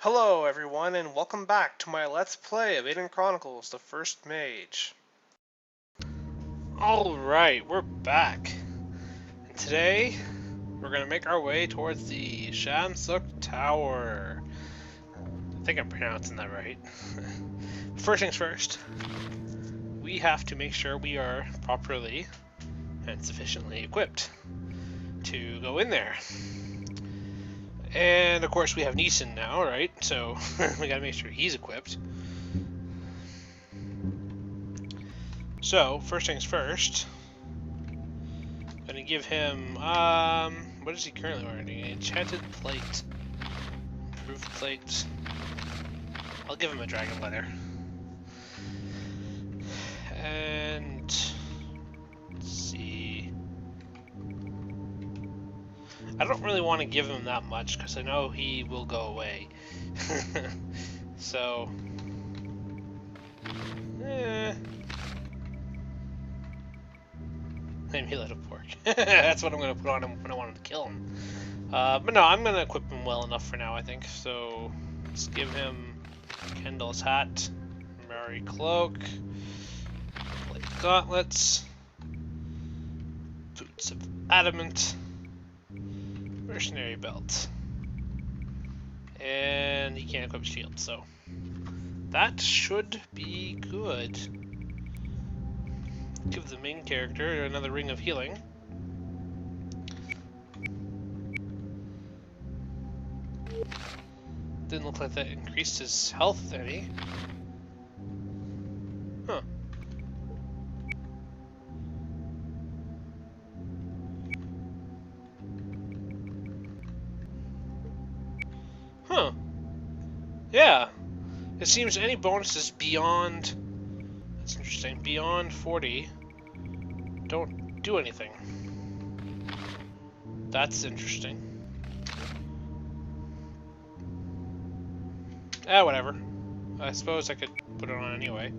Hello everyone and welcome back to my Let's Play of Aidyn Chronicles, the first Mage. Alright, we're back. And today, we're going to make our way towards the Shamsuk Tower. I think I'm pronouncing that right. First things first, we have to make sure we are properly and sufficiently equipped to go in there. And of course we have Neeson now, right? So we gotta make sure he's equipped. So, first things first, I'm gonna give him, what is he currently wearing? Enchanted plate. Improved plate. I'll give him a dragon leather. And, let's see. I don't really want to give him that much, because I know he will go away. So, amulet of pork. That's what I'm going to put on him when I want him to kill him. But no, I'm going to equip him well enough for now, I think. So, let's give him Kendall's hat, Mary cloak, plate gauntlets, boots of adamant, mercenary belt, and he can't equip shield, so that should be good. Give the main character another ring of healing. Didn't look like that increased his health any. Huh. Huh. Yeah. It seems any bonuses beyond... That's interesting. Beyond 40 don't do anything. That's interesting. Whatever. I suppose I could put it on anyway.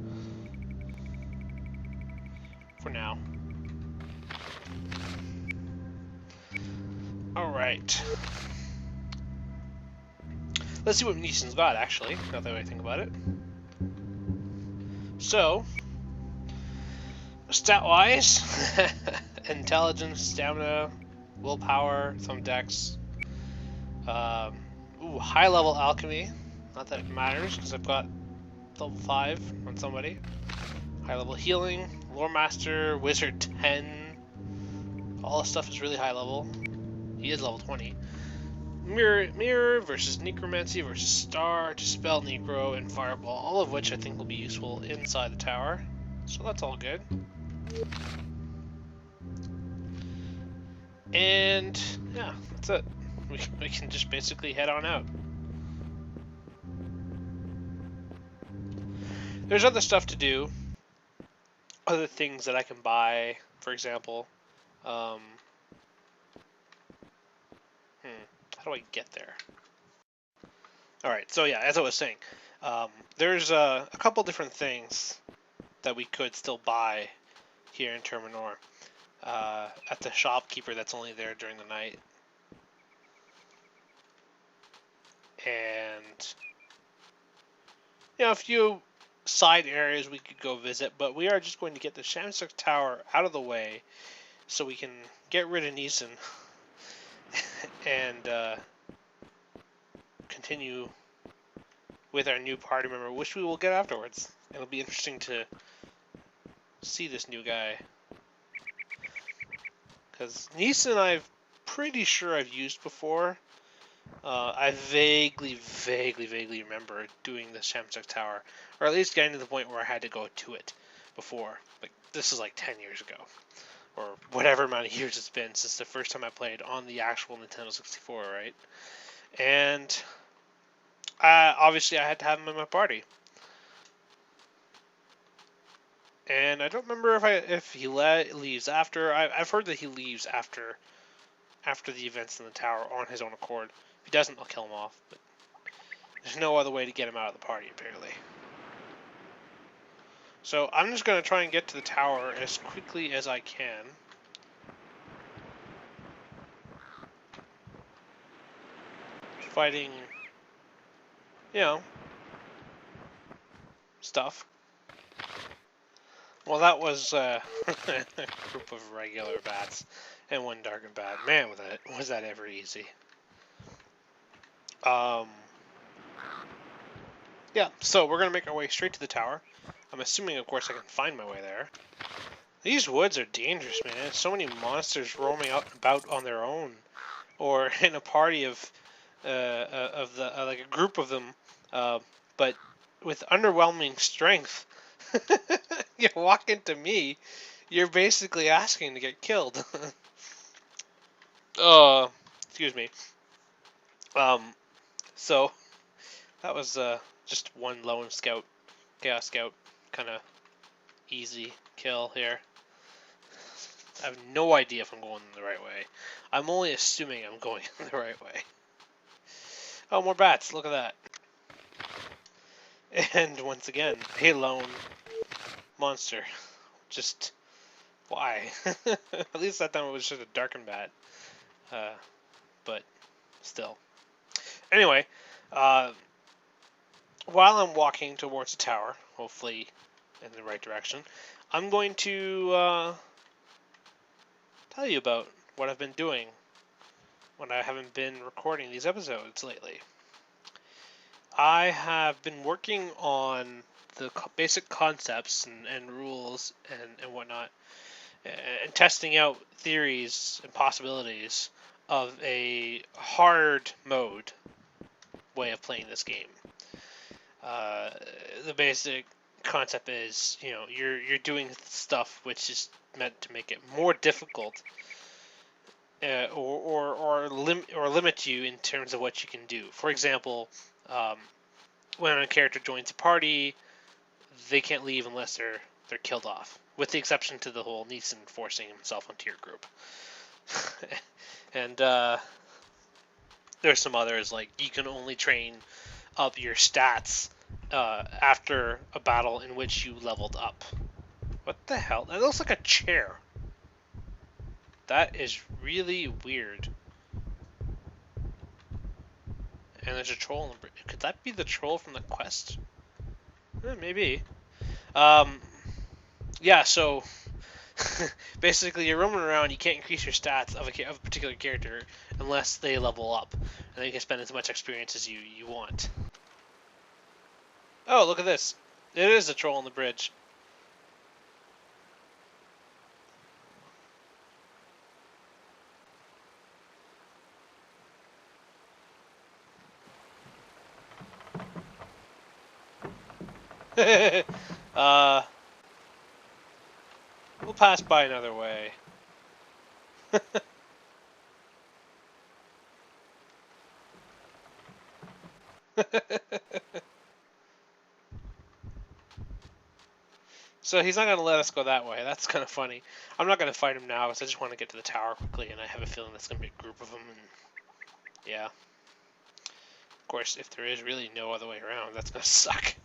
For now. Alright. Let's see what Neeson's got, actually, now that I think about it. So, stat-wise, intelligence, stamina, willpower, some dex. High-level alchemy. Not that it matters, because I've got level 5 on somebody. High-level healing, lore master, wizard 10. All this stuff is really high level. He is level 20. Mirror versus necromancy versus star, dispel necro, and fireball. All of which I think will be useful inside the tower. So that's all good. And yeah, that's it. We can just basically head on out. There's other stuff to do. Other things that I can buy, for example. How do I get there? Alright, so yeah, as I was saying, there's a couple different things that we could still buy here in Terminor at the shopkeeper that's only there during the night. And, you know, a few side areas we could go visit, but we are just going to get the Shamsuk Tower out of the way so we can get rid of Neeson and continue with our new party member, which we will get afterwards. It'll be interesting to see this new guy, because Neeson I'm pretty sure I've used before. I vaguely remember doing the Shamsuk Tower, or at least getting to the point where I had to go to it before. Like, this is like 10 years ago, or whatever amount of years it's been since the first time I played on the actual Nintendo 64, right? And obviously I had to have him in my party. And I don't remember if he leaves after. I've heard that he leaves after the events in the tower on his own accord. If he doesn't, I'll kill him off. But there's no other way to get him out of the party, apparently. So I'm just going to try and get to the tower as quickly as I can. Fighting you know, stuff. Well, that was a group of regular bats and one darkened bat. Man, was that ever easy. Um, yeah, so we're going to make our way straight to the tower. I'm assuming, of course, I can find my way there. These woods are dangerous, man. So many monsters roaming out and about on their own, or in a party of like a group of them, uh, but with underwhelming strength. You walk into me, you're basically asking to get killed. Excuse me. Um, so that was just one lone scout, chaos scout, kind of easy kill here. I have no idea if I'm going the right way. I'm only assuming I'm going the right way. Oh, more bats! Look at that. And once again, a lone monster. Just why? At least that time it was just a darkened bat. But still. Anyway, while I'm walking towards the tower, hopefully in the right direction, I'm going to tell you about what I've been doing when I haven't been recording these episodes lately. I have been working on the basic concepts and rules and whatnot, and testing out theories and possibilities of a hard mode way of playing this game. The basic concept is, you're doing stuff which is meant to make it more difficult, or limit you in terms of what you can do. For example, when a character joins a party, they can't leave unless they're killed off, with the exception to the whole Neeson forcing himself onto your group. And there's some others, like you can only train up your stats after a battle in which you leveled up. What the hell? That looks like a chair. That is really weird. And there's a troll in the bridge. Could that be the troll from the quest? Maybe. Yeah, so basically you're roaming around, you can't increase your stats of a particular character unless they level up. And then you can spend as much experience as you want. Oh, look at this. It is a troll on the bridge. We'll pass by another way. So he's not going to let us go that way. That's kind of funny. I'm not going to fight him now because I just want to get to the tower quickly, and I have a feeling that's going to be a group of them. And yeah. Of course, if there is really no other way around, that's going to suck.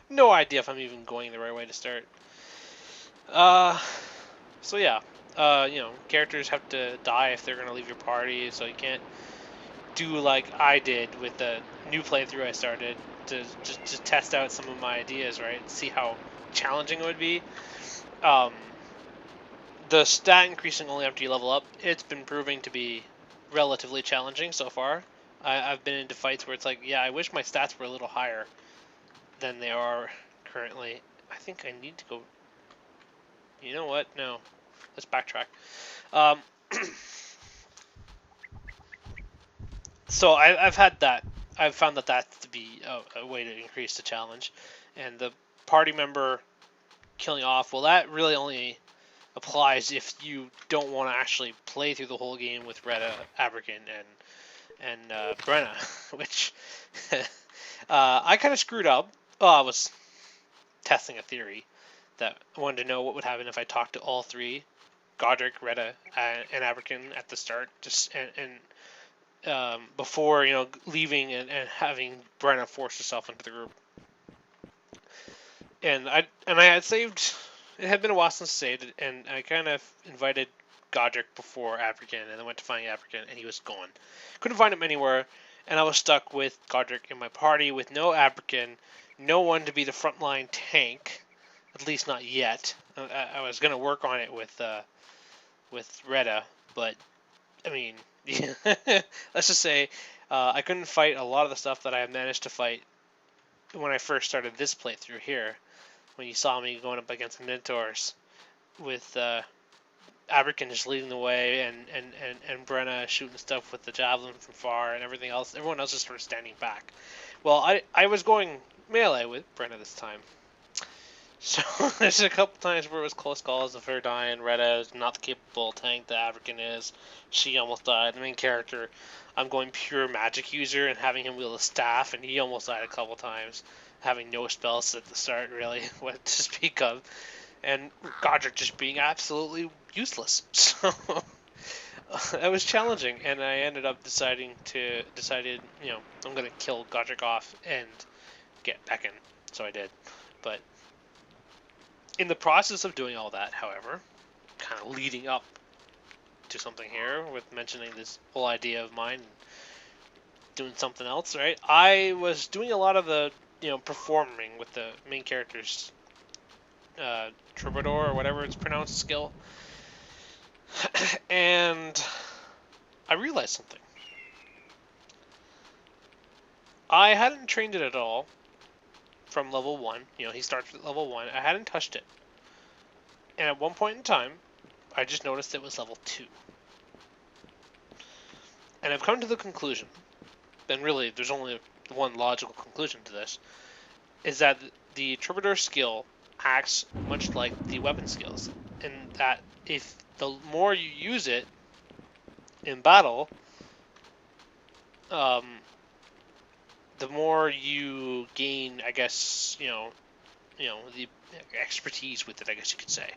No idea if I'm even going the right way to start. So yeah. Characters have to die if they're going to leave your party, so you can't do like I did with the new playthrough I started to just test out some of my ideas, right? See how challenging it would be. The stat increasing only after you level up, it's been proving to be relatively challenging so far. I've been into fights where it's like, yeah, I wish my stats were a little higher than they are currently. I think I need to go... You know what? No. Let's backtrack. So I've had that. I've found that to be a way to increase the challenge. And the party member killing off, well, that really only applies if you don't want to actually play through the whole game with Retta, Abrakan, and Brenna, which I kind of screwed up. I was testing a theory that I wanted to know what would happen if I talked to all three, Godric, Retta, and Abrakan at the start, just and before leaving and having Brenna force herself into the group. And I had saved. It had been a while since I saved it, and I kind of invited Godric before Abrakan, and then went to find Abrakan, and he was gone. Couldn't find him anywhere, and I was stuck with Godric in my party with no Abrakan, no one to be the frontline tank, at least not yet. I was gonna work on it with Retta, but I mean, let's just say I couldn't fight a lot of the stuff that I managed to fight when I first started this playthrough here. When you saw me going up against Minotaurs with Abrakan just leading the way, and Brenna shooting stuff with the javelin from far, and everyone else just sort of standing back. Well, I was going melee with Brenna this time. So there's a couple times where it was close calls of her dying. Retta is not the capable tank that Abrakan is. She almost died. The main character, I'm going pure magic user and having him wield a staff, and he almost died a couple times, having no spells at the start really, what to speak of, and Godric just being absolutely useless. So that was challenging, and I ended up decided, I'm gonna kill Godric off and get back in. So I did, but in the process of doing all that, however, kind of leading up to something here with mentioning this whole idea of mine and doing something else, right? I was doing a lot of the, performing with the main character's troubadour or whatever it's pronounced skill. And I realized something. I hadn't trained it at all from level 1. He starts at level 1. I hadn't touched it. And at one point in time, I just noticed it was level 2. And I've come to the conclusion, and really there's only one logical conclusion to this, is that the troubadour skill acts much like the weapon skills, in that if the more you use it in battle, the more you gain, I guess, the expertise with it, I guess you could say.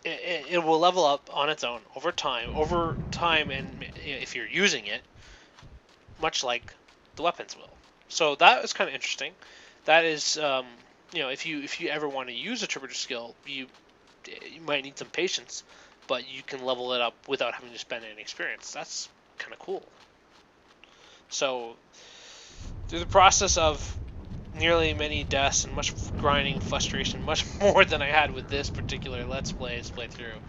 It will level up on its own over time, and if you're using it, much like the weapons will. So that was kind of interesting. That is, if you ever want to use a troubadour skill, you might need some patience, but you can level it up without having to spend any experience. That's kind of cool. So through the process of nearly many deaths and much grinding, frustration, much more than I had with this particular Let's Plays playthrough,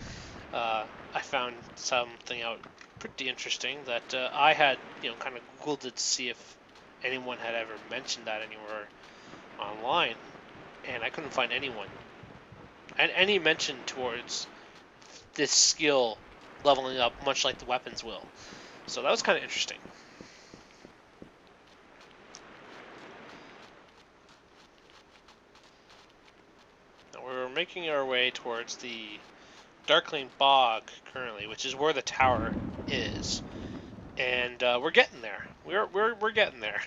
I found something out pretty interesting that I had, kind of Googled it to see if anyone had ever mentioned that anywhere online, and I couldn't find anyone. And any mention towards this skill leveling up much like the weapons will. So that was kind of interesting. Now we're making our way towards the Darkling Bog currently, which is where the tower is, and we're getting there. We're getting there.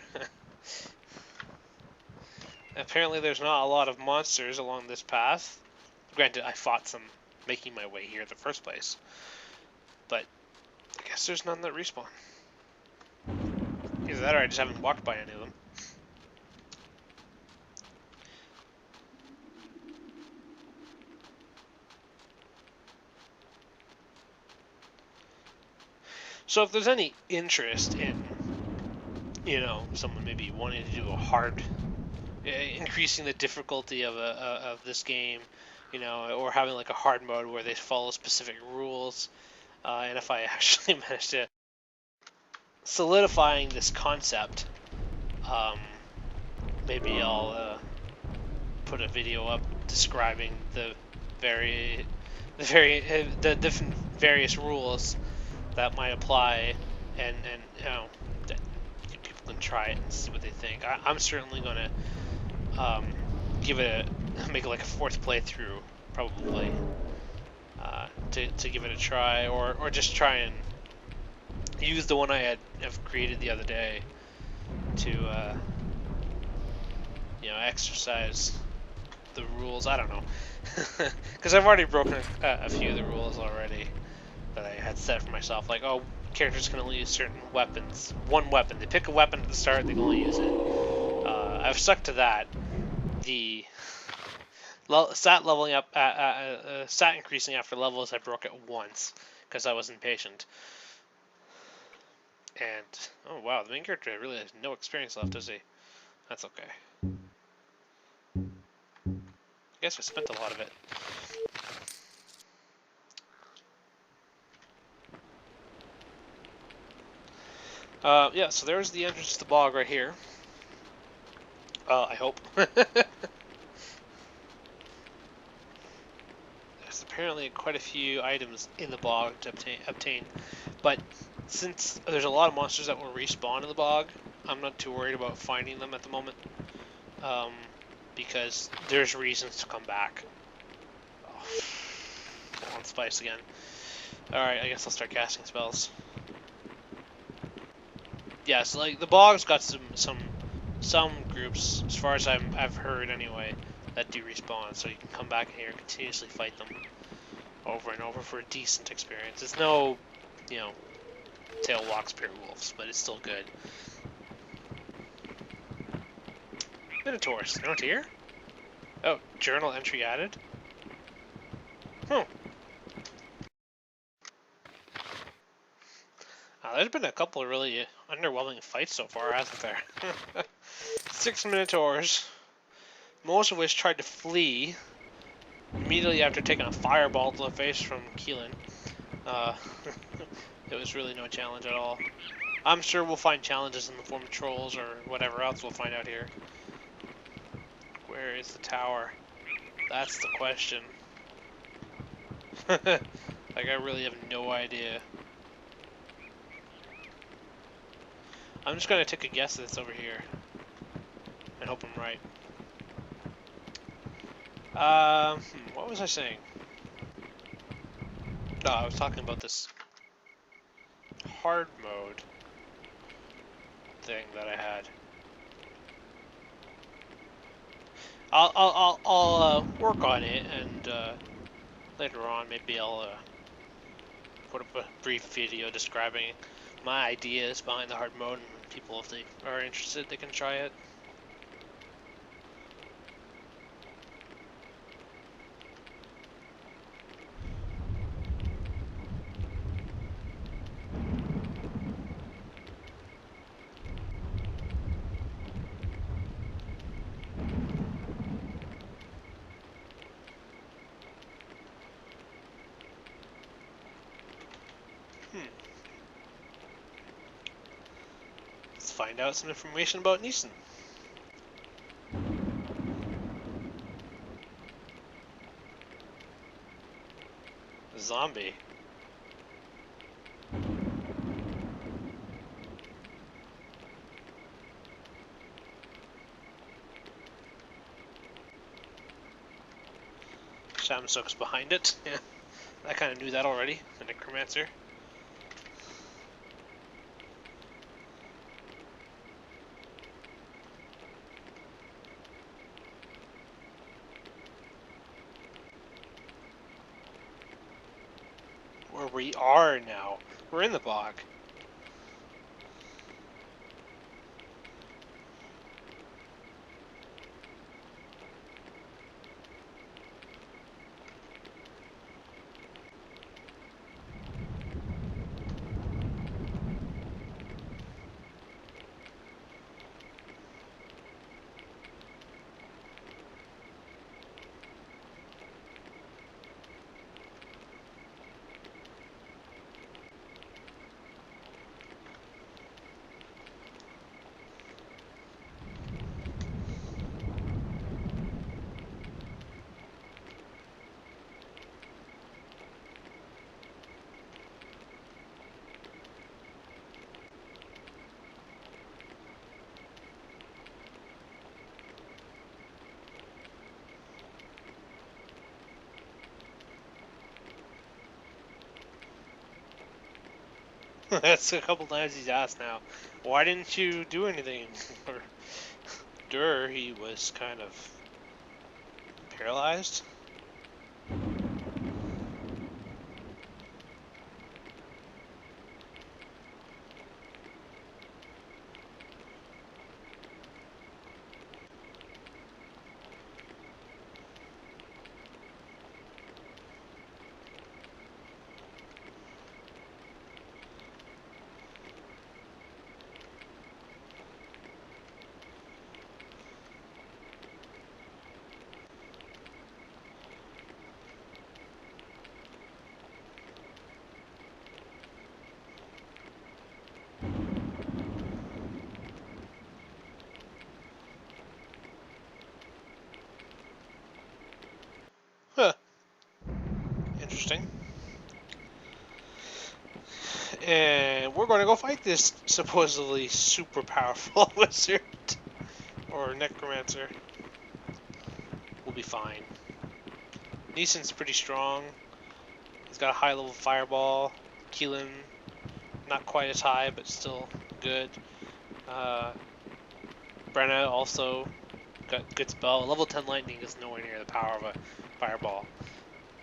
Apparently, there's not a lot of monsters along this path. Granted, I fought some making my way here in the first place, but I guess there's none that respawn. Either that, or I just haven't walked by any of them. So if there's any interest in, someone maybe wanting to do a hard, increasing the difficulty of this game, or having like a hard mode where they follow specific rules, and if I actually manage to solidifying this concept, maybe I'll put a video up describing the different various rules that might apply, and that people can try it and see what they think. I'm certainly gonna make it like a fourth playthrough probably, to give it a try, or just try and use the one I have created the other day to exercise the rules. I don't know, because I've already broken a few of the rules already that I had set for myself. Like, characters can only use certain weapons. One weapon. They pick a weapon at the start, they can only use it. I've stuck to that. The stat leveling up, stat increasing after levels, I broke it once because I was impatient. And, oh wow, the main character really has no experience left, does he? That's okay. I guess I spent a lot of it. Yeah, so there's the entrance to the bog right here. I hope. There's apparently quite a few items in the bog to obtain, but since there's a lot of monsters that will respawn in the bog, I'm not too worried about finding them at the moment, um, because there's reasons to come back. Oh, on spice again. Alright, I guess I'll start casting spells. Yeah, so like the bog's got some groups, as far as I've heard anyway, that do respawn, so you can come back in here and continuously fight them over and over for a decent experience. It's no, you know, tail walk spirit wolves, but it's still good. Minotaurs, they're not here? Oh, journal entry added? Hmm. There's been a couple of really underwhelming fights so far, hasn't there? 6 Minotaurs, most of which tried to flee immediately after taking a fireball to the face from Keelan. It was really no challenge at all. I'm sure we'll find challenges in the form of trolls or whatever else we'll find out here. Where is the tower? That's the question. Like, I really have no idea. I'm just gonna take a guess that it's over here. And hope I'm right. What was I saying? No, I was talking about this hard mode thing that I had. I'll work on it, and later on maybe I'll put up a brief video describing my ideas behind the hard mode, and people, if they are interested, they can try it. Let's find out some information about Neeson. Zombie. Shamsuk's behind it. Yeah, I kind of knew that already. The Necromancer. Where we are now. We're in the bog. That's a couple times he's asked now. Why didn't you do anything? Or, he was kind of paralyzed. interesting. And we're going to go fight this supposedly super powerful wizard or necromancer. We'll be fine. Neeson's pretty strong. He's got a high level fireball. Keelan, not quite as high, but still good. Brenna also got good spell. Level 10 lightning is nowhere near the power of a fireball,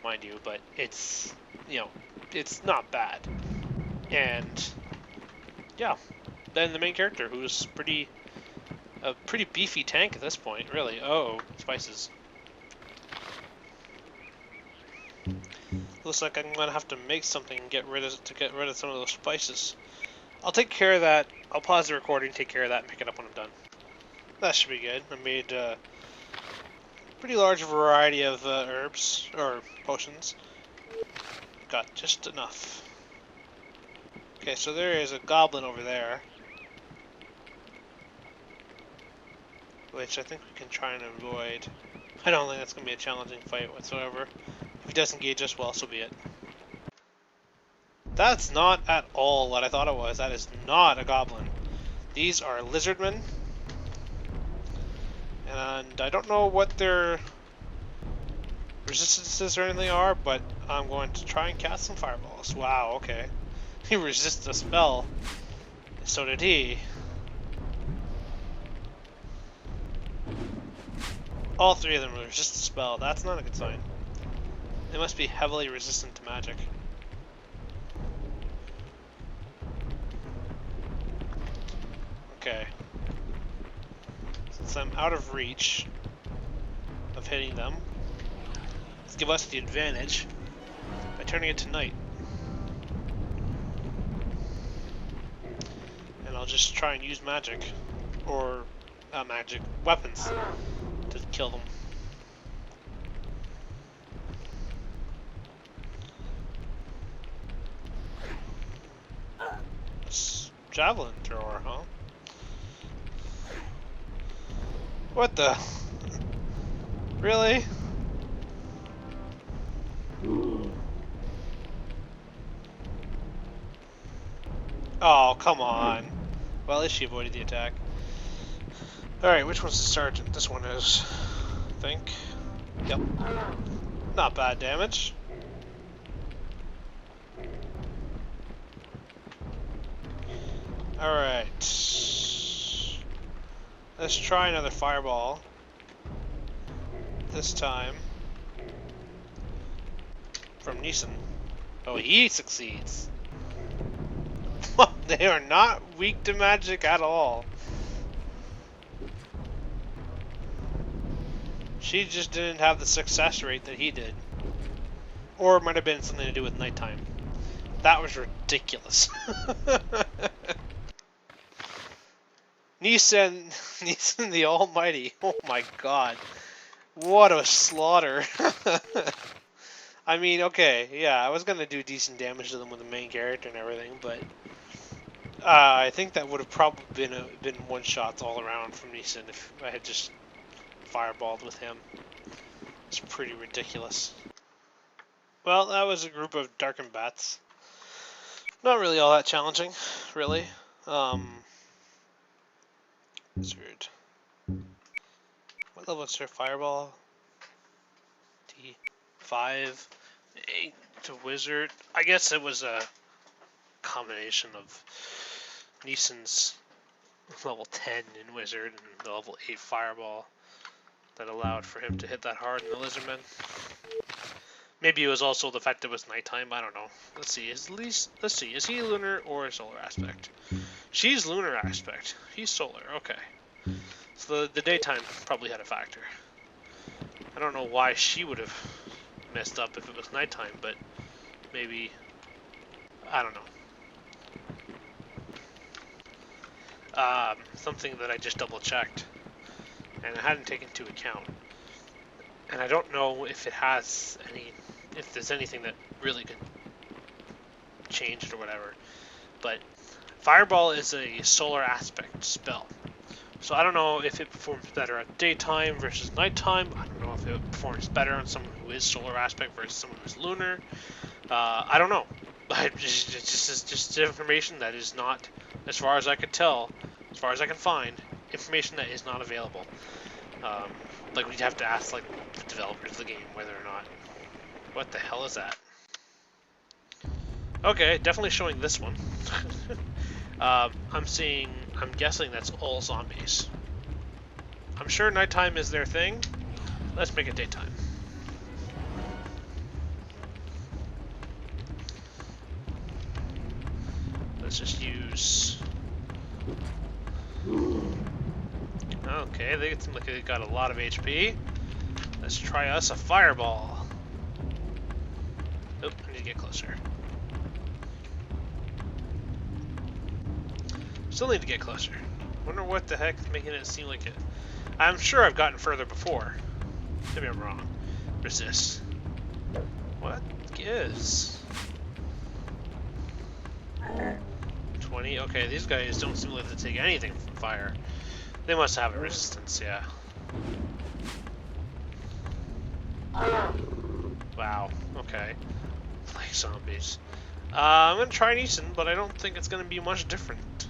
mind you, but it's, you know, it's not bad. And yeah, then the main character, who's a pretty beefy tank at this point, really. Oh, spices. Looks like I'm gonna have to make something and get rid of some of those spices. I'll take care of that. I'll pause the recording, take care of that, and pick it up when I'm done. That should be good. I made a pretty large variety of herbs or potions. Got just enough. Okay, so there is a goblin over there, which I think we can try and avoid. I don't think that's going to be a challenging fight whatsoever. If he does engage us, well, so be it. That's not at all what I thought it was. That is not a goblin. These are lizardmen. And I don't know what their resistances or anything are, but I'm going to try and cast some fireballs. Wow, okay. He resists a spell. So did he. All three of them resist the spell. That's not a good sign. They must be heavily resistant to magic. Okay. Since I'm out of reach of hitting them, let's give us the advantage by turning it to night. And I'll just try and use magic. Or, not magic, weapons to kill them. Javelin thrower, huh? What the? Really? Oh, come on. Well, at least she avoided the attack. Alright, which one's the sergeant? This one is, I think. Yep. Not bad damage. Alright. Let's try another fireball. This time from Neeson. Oh, he succeeds. They are not weak to magic at all. She just didn't have the success rate that he did. Or it might have been something to do with nighttime. That was ridiculous. Neeson the Almighty. Oh my god. What a slaughter. I mean, okay, yeah, I was gonna do decent damage to them with the main character and everything, but I think that would have probably been one shots all around from Neeson if I had just fireballed with him. It's pretty ridiculous. Well, that was a group of darkened bats. Not really all that challenging, really. Wizard. What level is her fireball? D5. 8 to wizard. I guess it was a combination of Neeson's level 10 in wizard and the level 8 fireball that allowed for him to hit that hard in the Lizardman. Maybe it was also the fact that it was nighttime. I don't know. Let's see. Is he lunar or solar aspect? She's lunar aspect. He's solar. Okay. So the daytime probably had a factor. I don't know why she would have messed up if it was nighttime, but maybe, I don't know. Something that I just double checked and I hadn't taken into account. And I don't know if it has if there's anything that really could change it or whatever. But Fireball is a solar aspect spell. So I don't know if it performs better at daytime versus nighttime. I don't know if it performs better on someone who is solar aspect versus someone who's lunar. I don't know. Just information that is not, as far as I could tell, as far as I can find, information that is not available. Like we'd have to ask like the developers of the game whether or not. What the hell is that? Okay, definitely showing this one. I'm guessing that's all zombies. I'm sure nighttime is their thing. Let's make it daytime. Let's just use... Okay, they seem like they got a lot of HP. Let's try us a fireball. Oop, I need to get closer. Still need to get closer. Wonder what the heck is making it seem like it. I'm sure I've gotten further before. Maybe I'm wrong. Resist. What gives? 20? Okay, these guys don't seem like they take anything from fire. They must have a resistance, yeah. Wow, okay. Like zombies. I'm gonna try an Eason, but I don't think it's gonna be much different.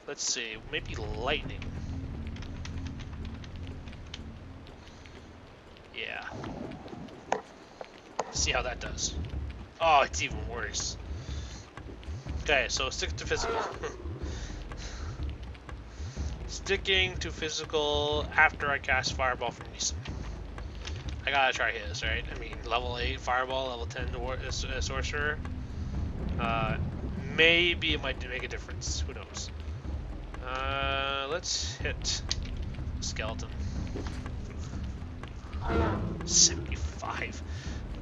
Let's see, maybe lightning. Yeah. See how that does. Oh, it's even worse. Okay, so stick to physical. Sticking to physical after I cast Fireball from Neeson. I gotta try his, right? I mean, level 8 Fireball, level 10 Sorcerer. Maybe it might make a difference. Who knows? Let's hit Skeleton. 75.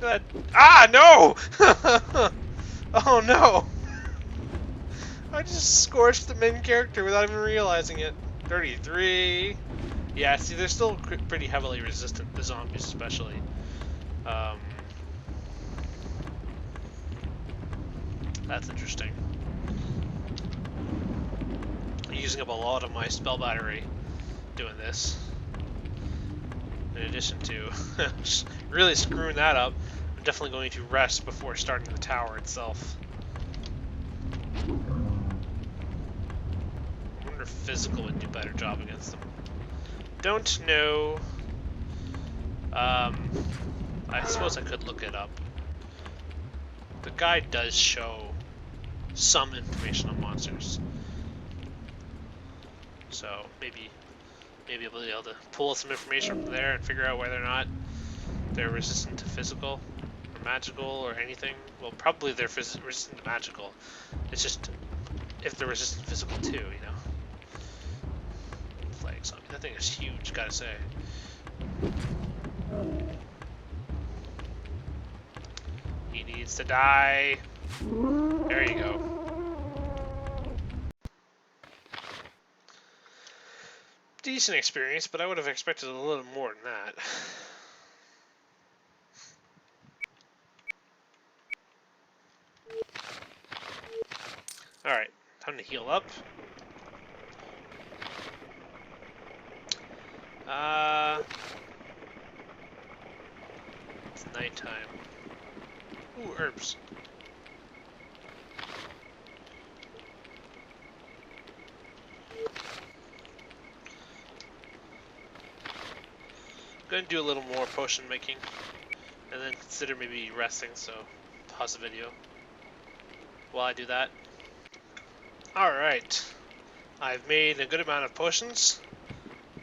Look at that. Ah, no! Oh no! I just scorched the main character without even realizing it. 33. Yeah, see, they're still pretty heavily resistant, the zombies especially. That's interesting. I'm using up a lot of my spell battery doing this. In addition to really screwing that up, I'm definitely going to rest before starting the tower itself. I wonder if physical would do a better job against them. Don't know. I suppose I could look it up. The guide does show some information on monsters. So maybe I'll be able to pull some information from there and figure out whether or not they're resistant to physical or magical or anything. Well, probably they're resistant to magical. It's just if they're resistant to physical too, you know. Flag zombie. That thing is huge, gotta say. He needs to die. There you go. Decent experience, but I would have expected a little more than that. Alright, time to heal up. It's nighttime. Ooh, herbs. I'm gonna do a little more potion making, and then consider maybe resting, so pause the video while I do that. Alright, I've made a good amount of potions,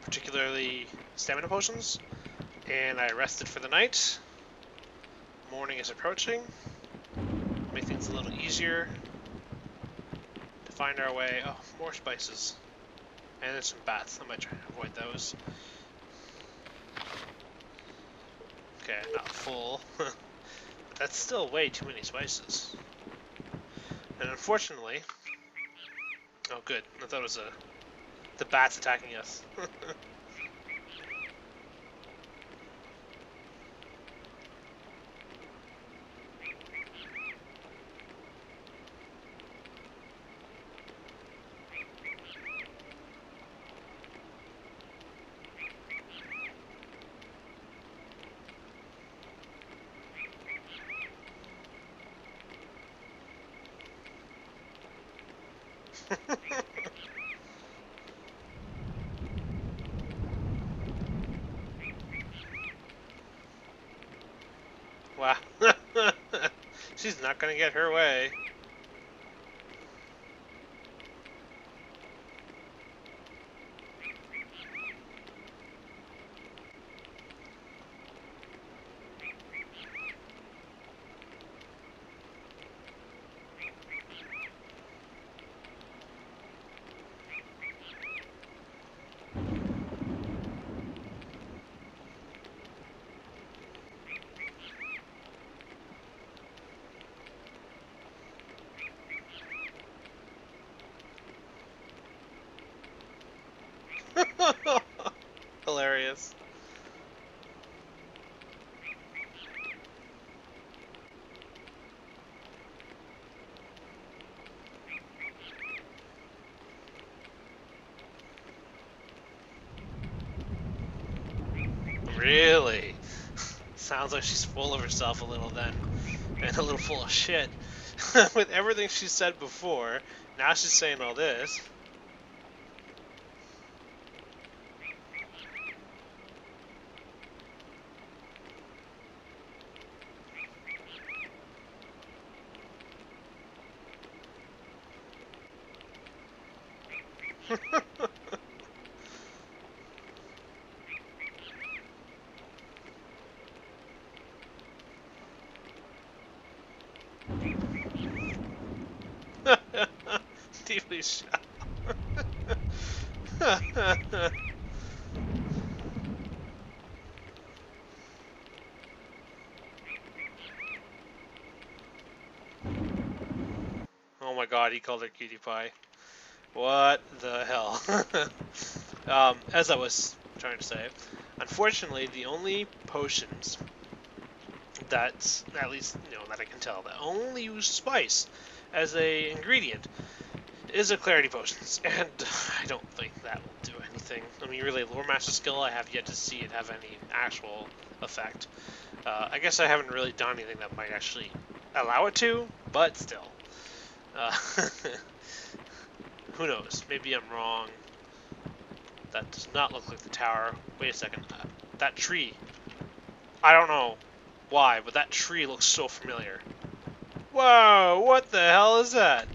particularly stamina potions, and I rested for the night. Morning is approaching. Make things a little easier to find our way. Oh, more spices. And there's some bats. I might try to avoid those. Okay, not full. But that's still way too many spices. And unfortunately... Oh, good. I thought it was the bats attacking us. Wow. She's not gonna get her way. Hilarious. Really? Sounds like she's full of herself a little then. And a little full of shit. With everything she said before, now she's saying all this. Deeply shot. Oh my god, he called her cutie pie. What the hell? As I was trying to say, unfortunately, the only potions that, at least, that I can tell, that only use spice as a ingredient is a clarity potions, and I don't think that will do anything. I mean, really, lore master skill, I have yet to see it have any actual effect. I guess I haven't really done anything that might actually allow it to, but still. Who knows? Maybe I'm wrong. That does not look like the tower. Wait a second. That tree. I don't know why, but that tree looks so familiar. Whoa! What the hell is that?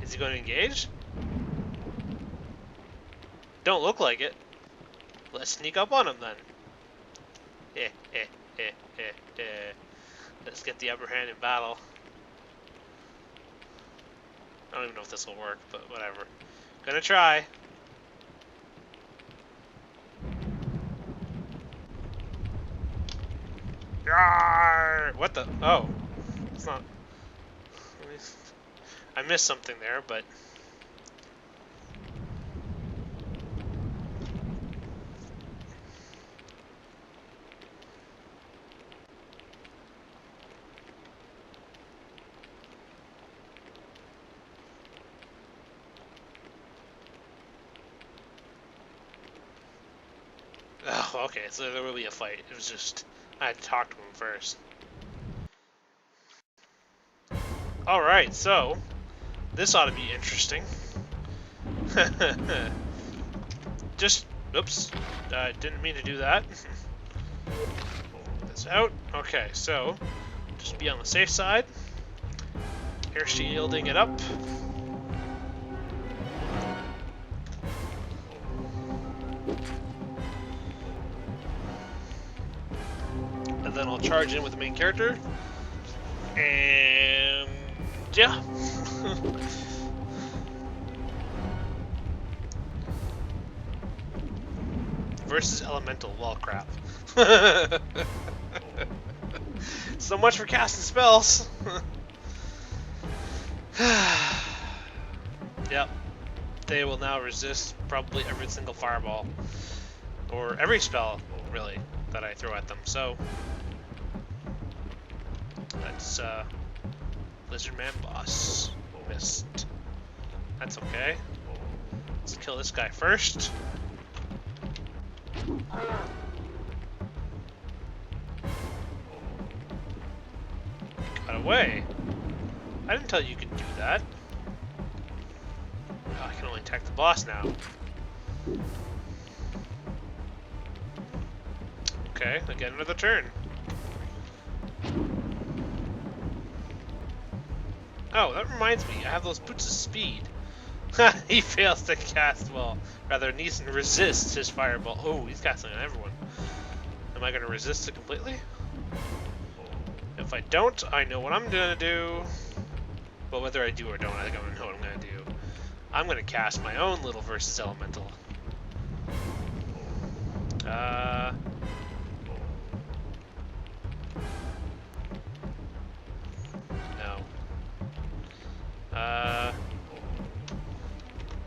Is he going to engage? Don't look like it. Let's sneak up on him then. Let's get the upper hand in battle. I don't even know if this will work, but whatever. Gonna try. Yarr! What the? Oh. It's not. I missed something there, but. Oh, okay, so there will be a fight. It was just, I had to talk to him first. Alright, so, this ought to be interesting. Just, oops, I didn't mean to do that. Pull this out. Okay, so, just be on the safe side. Air shielding it up. And then I'll charge in with the main character. And yeah. Versus elemental. Well, crap. So much for casting spells. Yep. They will now resist probably every single fireball. Or every spell, really, that I throw at them. So that's Lizardman boss. Missed. That's okay. Let's kill this guy first. Got away. I didn't tell you could do that. I can only attack the boss now. Okay, I get another turn. Oh, that reminds me, I have those boots of speed. He fails to cast, well, rather Neeson resists his fireball. Oh, he's casting on everyone. Am I going to resist it completely? If I don't, I know what I'm going to do. But whether I do or don't, I think I know what I'm going to do. I'm going to cast my own little versus elemental. No.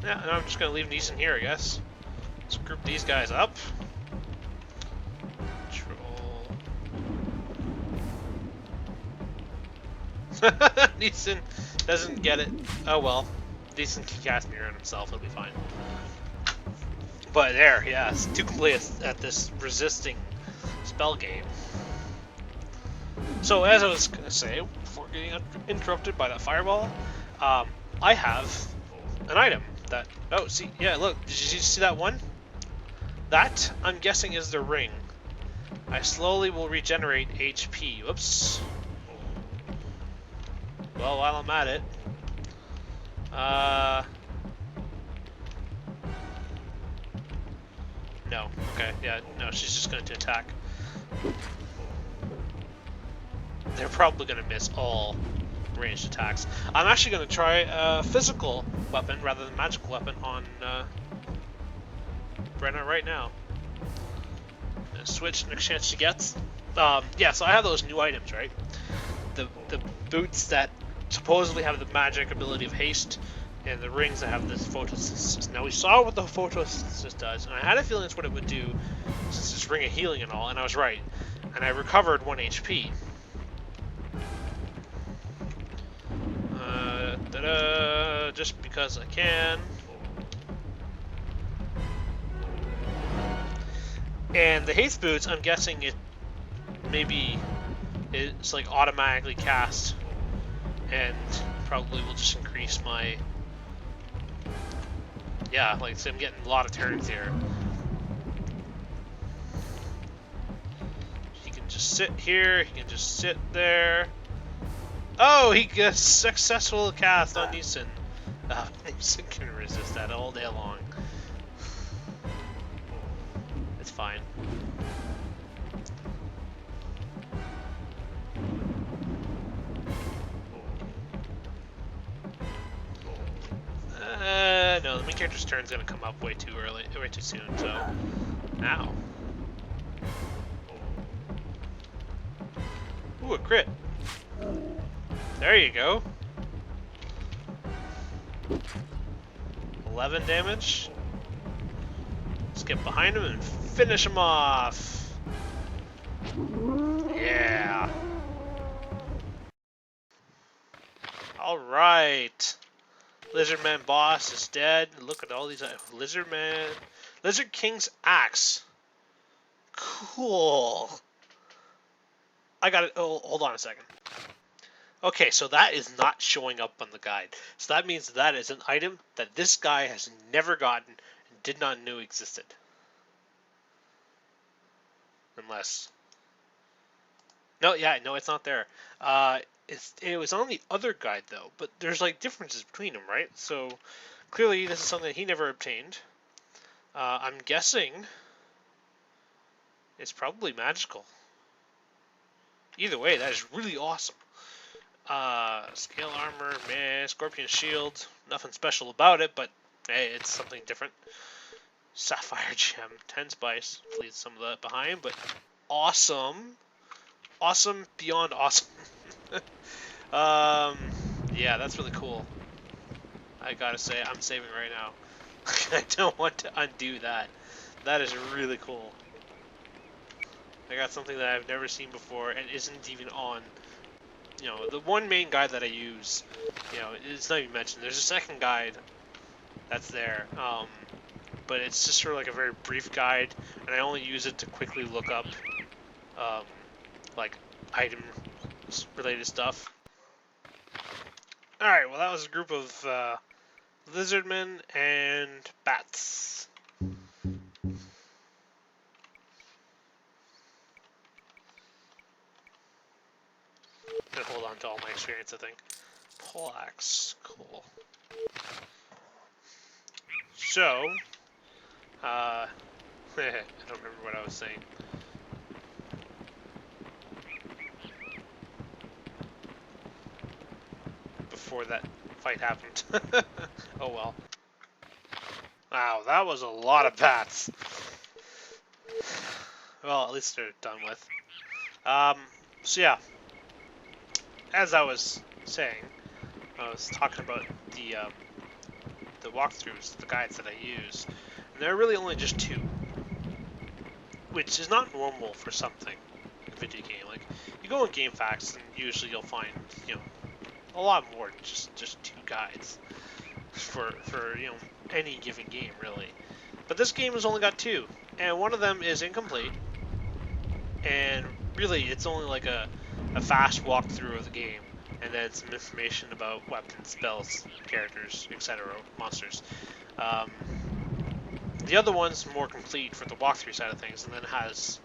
Yeah, and I'm just going to leave Neeson here, I guess. Let's group these guys up. Control. Neeson doesn't get it. Oh well. Neeson can cast Mirror on himself, he'll be fine. But there, yeah, it's too complete at this resisting spell game. So as I was going to say, before getting interrupted by that fireball, I have an item that... Oh, see, yeah, look, did you see that one? That, I'm guessing, is the ring. I slowly will regenerate HP. Whoops. Well, while I'm at it... No. Okay, yeah, no, she's just going to attack. They're probably going to miss all ranged attacks. I'm actually going to try a physical weapon rather than magical weapon on Brenna right now. Switch next chance she gets. Yeah, so I have those new items, right? The boots that supposedly have the magic ability of haste, and the rings that have this photosynthesis. Now we saw what the photosynthesis does, and I had a feeling that's what it would do, since it's ring of healing and all, and I was right. And I recovered 1 HP. Just because I can. And the haste boots, I'm guessing it maybe it's like automatically cast, and probably will just increase my, yeah, like so I'm getting a lot of turns here. He can just sit here, he can just sit there. Oh, he gets successful cast on Neeson. Neeson can resist that all day long. It's fine. No, the main character's turn's gonna come up way too early, way too soon, so... Ow. Ooh, a crit. There you go. 11 damage. Let's get behind him and finish him off. Yeah. Alright. Lizardman boss is dead. Look at all these Lizardman. Lizard King's axe. Cool. I got it. Oh, hold on a second. Okay, so that is not showing up on the guide. So that means that is an item that this guy has never gotten and did not know existed. Unless... No, yeah, no, it's not there. It was on the other guide, though, but there's, like, differences between them, right? So, clearly this is something that he never obtained. I'm guessing it's probably magical. Either way, that is really awesome. Scale armor, meh, scorpion shield, nothing special about it, but hey, it's something different. Sapphire gem, 10 spice, leaves some of that behind, but awesome. Awesome beyond awesome. Yeah, that's really cool. I gotta say, I'm saving right now. I don't want to undo that. That is really cool. I got something that I've never seen before and isn't even on, you know, the one main guide that I use, you know, it's not even mentioned. There's a second guide that's there, but it's just sort of like a very brief guide, and I only use it to quickly look up, like, item-related stuff. Alright, well that was a group of, Lizardmen and bats. And hold on to all my experience, I think. Poleaxe, cool. So, I don't remember what I was saying. Before that fight happened. Oh well. Wow, that was a lot of bats. Well, at least they're done with. So yeah, as I was saying, I was talking about the walkthroughs, the guides that I use, and there are really only just two, which is not normal for something in a video game. Like, you go in Game Facts, and usually you'll find, you know, a lot more than just two guides for you know, any given game, really. But this game has only got two, and one of them is incomplete, and really it's only like a fast walkthrough of the game, and then some information about weapons, spells, characters, etc., monsters. Um, the other one's more complete for the walkthrough side of things, and then has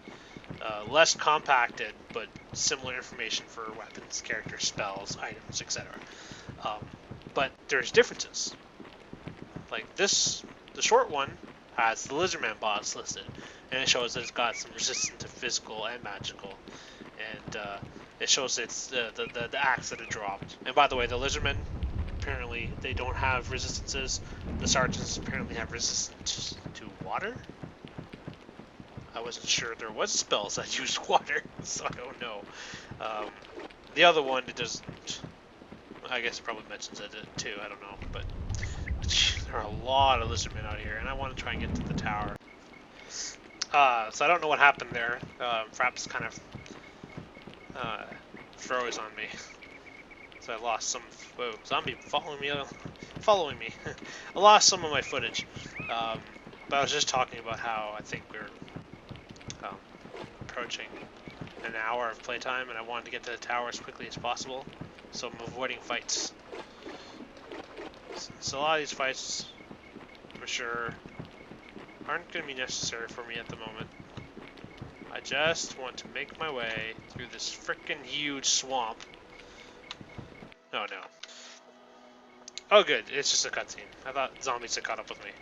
less compacted but similar information for weapons, characters, spells, items, etc. But there's differences. Like this, the short one has the Lizardman boss listed, and it shows that it's got some resistance to physical and magical, and it shows it's the axe that it dropped. And by the way, the Lizardmen, apparently they don't have resistances. The sergeants apparently have resistance to water. I wasn't sure there was spells that used water, so I don't know. The other one, it doesn't. I guess it probably mentions it too. I don't know, but there are a lot of Lizardmen out here, and I want to try and get to the tower. So I don't know what happened there. Fraps kind of froze on me, so I lost some. Whoa, zombie following me! Following me! I lost some of my footage, but I was just talking about how I think we're approaching an hour of playtime, and I wanted to get to the tower as quickly as possible, so I'm avoiding fights. So a lot of these fights, for sure, aren't going to be necessary for me at the moment. I just want to make my way through this frickin' huge swamp. Oh no. Oh good, it's just a cutscene. I thought zombies had caught up with me.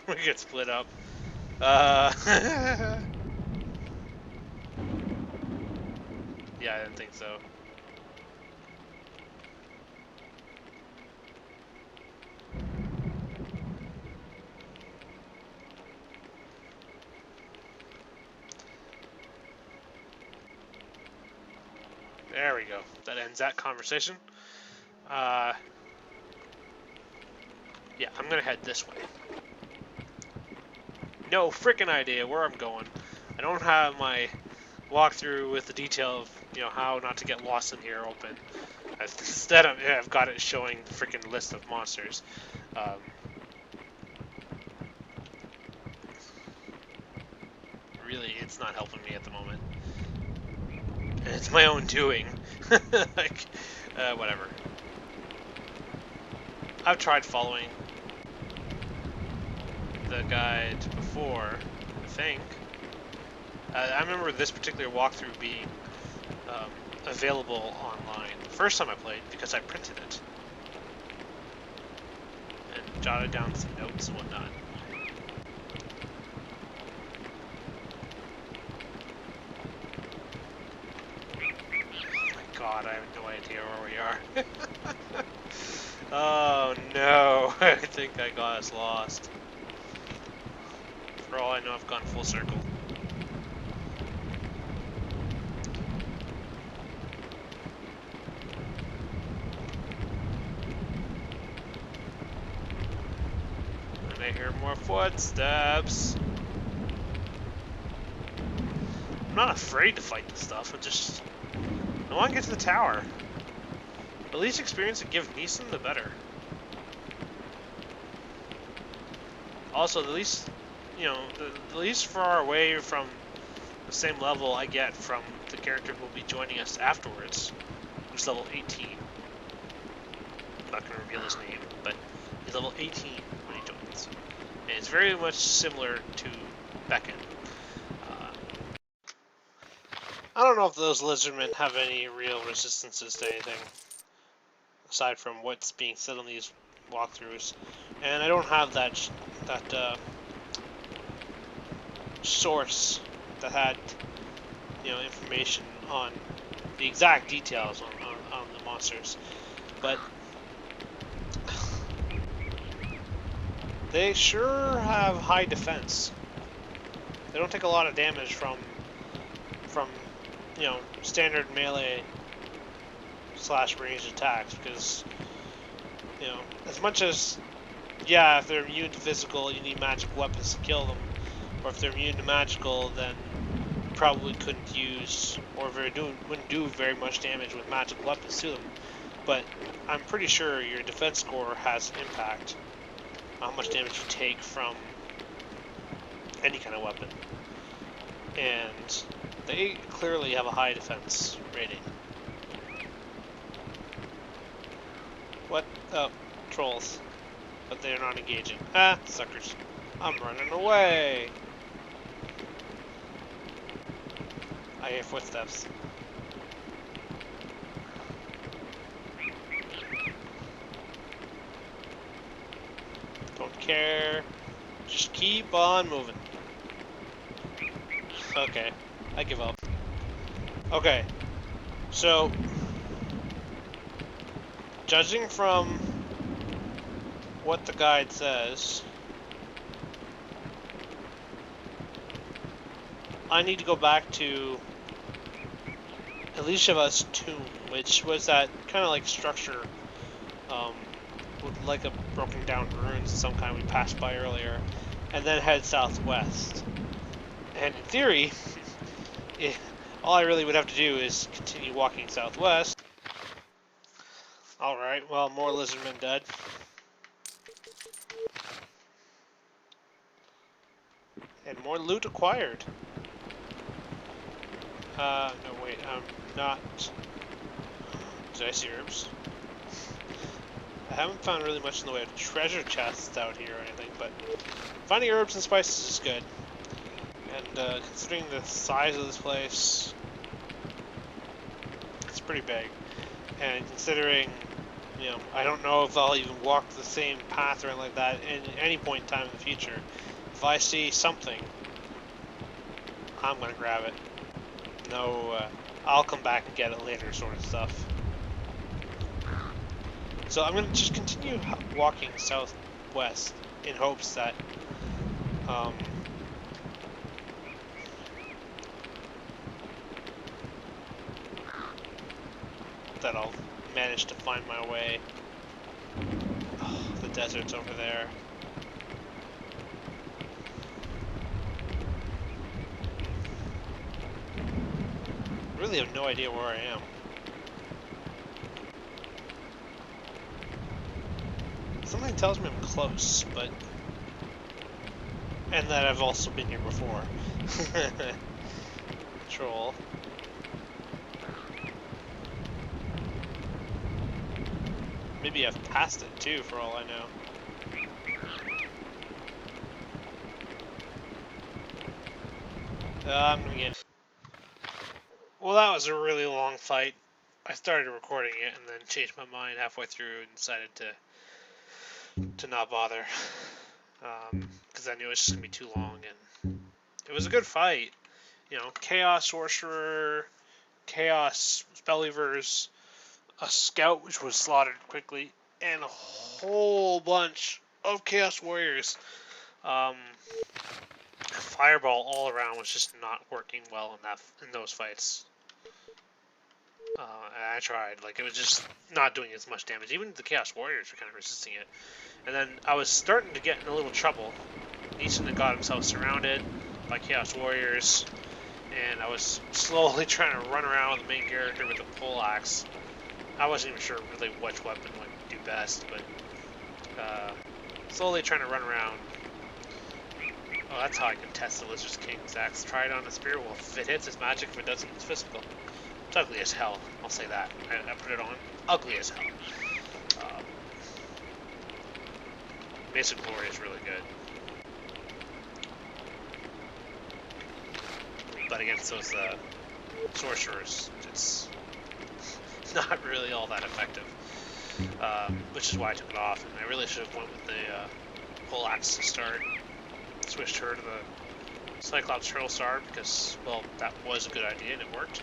We get split up. Yeah, I didn't think so. There we go. That ends that conversation. Yeah, I'm gonna head this way. No frickin' idea where I'm going. I don't have my walkthrough with the detail of, you know, how not to get lost in here open. Instead, I've got it showing the frickin' list of monsters. Really, it's not helping me at the moment. And it's my own doing. Like, whatever. I've tried following the guide before, I think. I remember this particular walkthrough being available online the first time I played because I printed it and jotted down some notes and whatnot. Oh my god, I have no idea where we are. Oh no, I think I got us lost. For all I know, I've gone full circle. And I hear more footsteps. I'm not afraid to fight this stuff, I want to get to the tower. The least experience I give Neeson, the better. Also, the least, you know, the least far away from the same level I get from the character who will be joining us afterwards, who's level 18. I'm not going to reveal his name, but he's level 18 when he joins. And it's very much similar to Beckon. I don't know if those Lizardmen have any real resistances to anything, aside from what's being said on these walkthroughs. And I don't have that source that had, information on the exact details on the monsters. But they sure have high defense. They don't take a lot of damage from standard melee / ranged attacks, because as much as, yeah, if they're immune to physical, you need magic weapons to kill them, or if they're immune to magical, then you probably couldn't use, or wouldn't do very much damage with magic weapons to them. But I'm pretty sure your defense score has an impact on how much damage you take from any kind of weapon. And they clearly have a high defense rating. What? Oh, trolls. But they're not engaging. Ah, suckers. I'm running away! I hear footsteps. Don't care. Just keep on moving. Okay, I give up. Okay, so judging from what the guide says, I need to go back to Elisha's tomb, which was that kind of like structure with like a broken down ruins of some kind we passed by earlier, and then head southwest. And in theory, all I really would have to do is continue walking southwest. Alright, well, more Lizardmen dead. And more loot acquired. No wait, I'm not... Did I see herbs? I haven't found really much in the way of treasure chests out here or anything, but finding herbs and spices is good. And considering the size of this place, it's pretty big. And considering, I don't know if I'll even walk the same path or anything like that at any point in time in the future. If I see something, I'm gonna grab it. No, I'll come back and get it later sort of stuff. So I'm gonna just continue walking southwest in hopes that, that I'll manage to find my way. Oh, the desert's over there. I really have no idea where I am. Something tells me I'm close, but... And that I've also been here before. Troll. Maybe I've passed it too, for all I know. I'm gonna get... Well, that was a really long fight. I started recording it and then changed my mind halfway through and decided to not bother. Because I knew it was just gonna be too long, and it was a good fight. Chaos Sorcerer, Chaos Spellweavers, a Scout which was slaughtered quickly, and a whole bunch of Chaos Warriors. Fireball all around was just not working well in those fights. And I tried, it was just not doing as much damage. Even the Chaos Warriors were kind of resisting it. And then I was starting to get in a little trouble. Easton had got himself surrounded by Chaos Warriors, and I was slowly trying to run around with the main character with a poleaxe. I wasn't even sure really which weapon would do best, but slowly trying to run around Oh, that's how I can test the Lizard King's axe. Try it on a spirit wolf. If it hits, it's magic. If it doesn't, it's physical. It's ugly as hell. I'll say that. I put it on. Ugly as hell. Um, Mace of Glory is really good. But against those sorcerers, it's not really all that effective. Which is why I took it off. And I really should have went with the pole axe to start. Switched her to the Cyclops Turtle Star because, well, that was a good idea and it worked.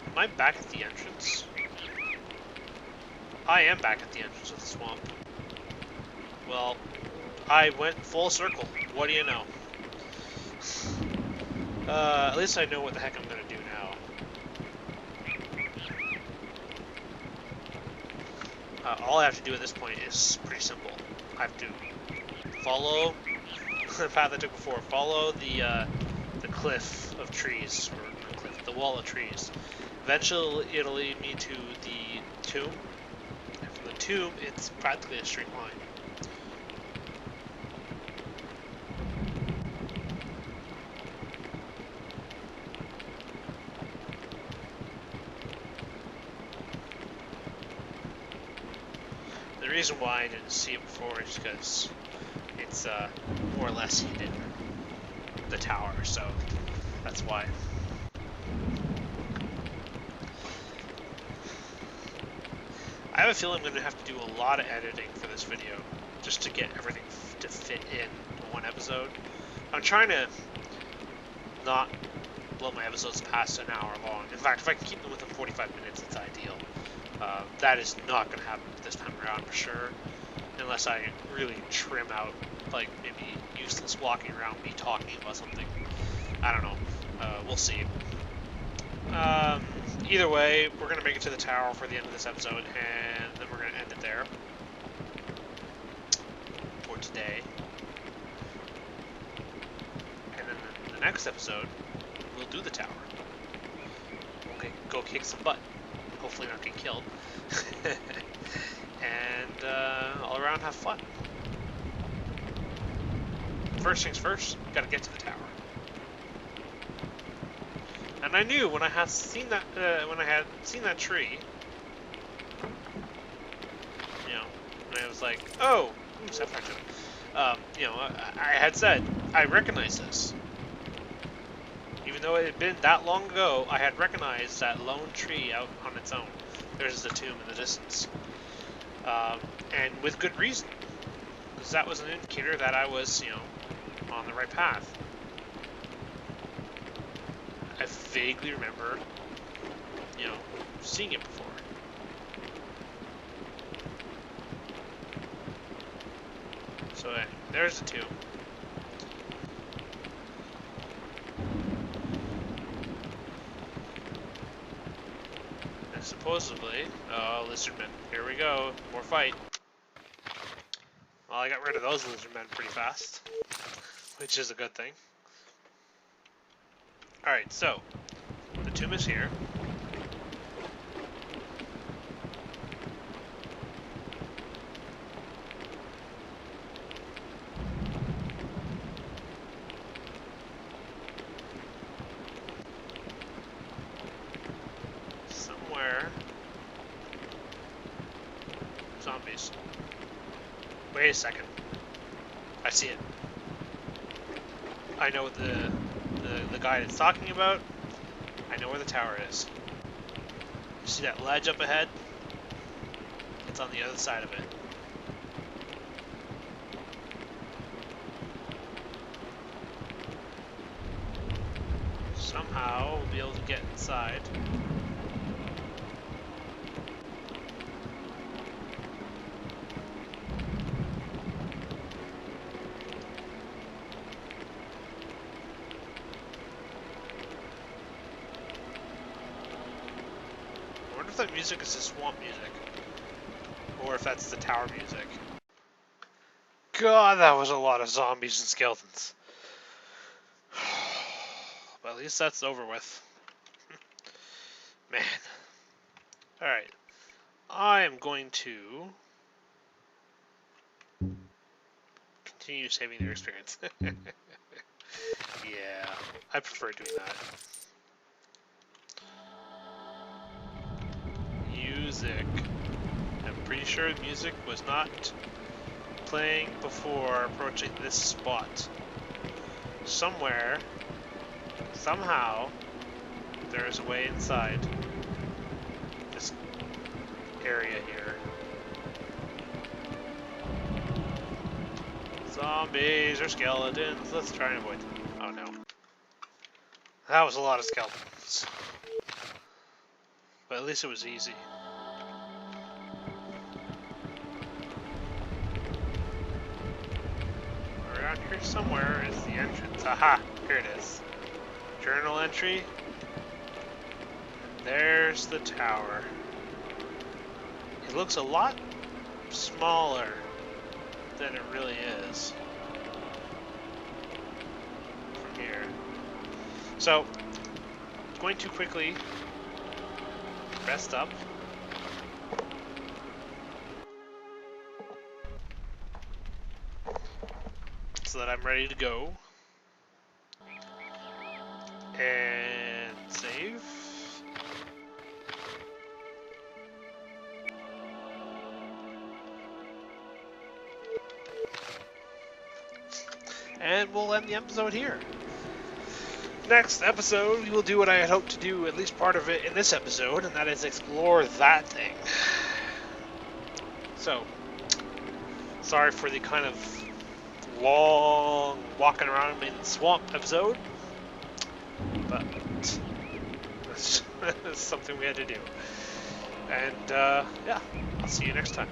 Am I back at the entrance? I am back at the entrance of the swamp. Well, I went full circle. What do you know? At least I know what the heck I'm gonna do now. All I have to do at this point is pretty simple. I have to follow the path I took before. Follow the cliff of trees, or not cliff, the wall of trees. Eventually, it'll lead me to the tomb. And from the tomb, it's practically a straight line. The reason why I didn't see it before is because it's more or less hidden the tower, so that's why. I have a feeling I'm going to have to do a lot of editing for this video just to get everything to fit in one episode. I'm trying to not let my episodes past an hour long. In fact, if I can keep them within 45 minutes, it's ideal. That is not going to happen this time around for sure, unless I really trim out, like, maybe useless walking around me talking about something. I don't know. We'll see. Either way, we're going to make it to the tower for the end of this episode, and then we're going to end it there for today. And then in the next episode, we'll do the tower. We'll go kick some butt. Hopefully not get killed. And all around have fun. First things first, gotta get to the tower. And I knew when I had seen that tree, you know, and I was like, oh, you know, I had said I recognize this. Even though it had been that long ago, I had recognized that lone tree out on its own. There's the tomb in the distance, and with good reason, because that was an indicator that I was, you know, on the right path. I vaguely remember, you know, seeing it before. So there's the tomb. And supposedly, oh, Lizardman, here we go, more fight. Well, I got rid of those Lizardmen pretty fast, which is a good thing. Alright, so, the tomb is here. Somewhere. Zombies. Wait a second. I see it. I know what the guy that's talking about. I know where the tower is. You see that ledge up ahead? It's on the other side of it. Somehow we'll be able to get inside. I wonder if that music is the swamp music, or if that's the tower music. God, that was a lot of zombies and skeletons. But at least that's over with. Man. Alright. I am going to continue saving their experience. Yeah, I prefer doing that. Music. I'm pretty sure the music was not playing before approaching this spot. Somewhere, somehow, there is a way inside this area here. Zombies or skeletons. Let's try and avoid them. Oh no. That was a lot of skeletons. But at least it was easy. Around here somewhere is the entrance. Aha! Here it is. Journal entry. And there's the tower. It looks a lot smaller than it really is from here. So, going to quickly rest up. So that I'm ready to go. And save. And we'll end the episode here. Next episode, we will do what I had hoped to do, at least part of it in this episode, and that is explore that thing. So, sorry for the kind of long walking around in the swamp episode, but it's something we had to do. And yeah, I'll see you next time.